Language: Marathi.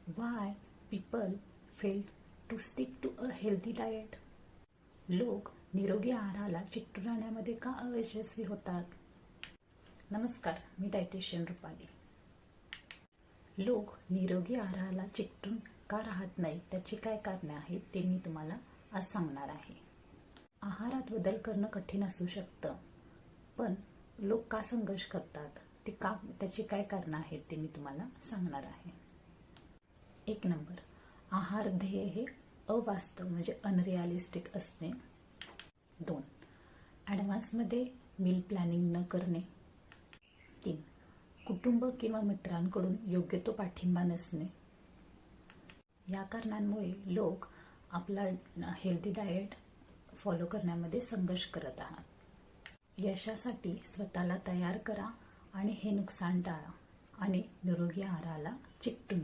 Why people fail to stick to a healthy diet? लोक निरोगी आहाराला चिकटून राहण्यामध्ये का अयशस्वी होतात? नमस्कार, मी डायटिशियन रुपाली. लोक निरोगी आहाराला चिकटून का राहत नाही, त्याची काय कारणे आहेत ते मी तुम्हाला आज सांगणार आहे. आहारात बदल करणं कठीण असू शकतं, पण लोक का संघर्ष करतात त्याची काय कारणं आहेत ते मी तुम्हाला सांगणार आहे. 1 नंबर, आहार ध्येय हे अवास्तव म्हणजे अनरिअलिस्टिक असणे. 2, ॲडव्हान्समध्ये मील प्लॅनिंग न करणे. 3, कुटुंब किंवा मित्रांकडून योग्य तो पाठिंबा नसणे. या कारणांमुळे लोक आपला हेल्दी डाएट फॉलो करण्यामध्ये संघर्ष करत आहात. यशासाठी स्वतःला तयार करा आणि हे नुकसान टाळा आणि निरोगी आहाराला चिकटून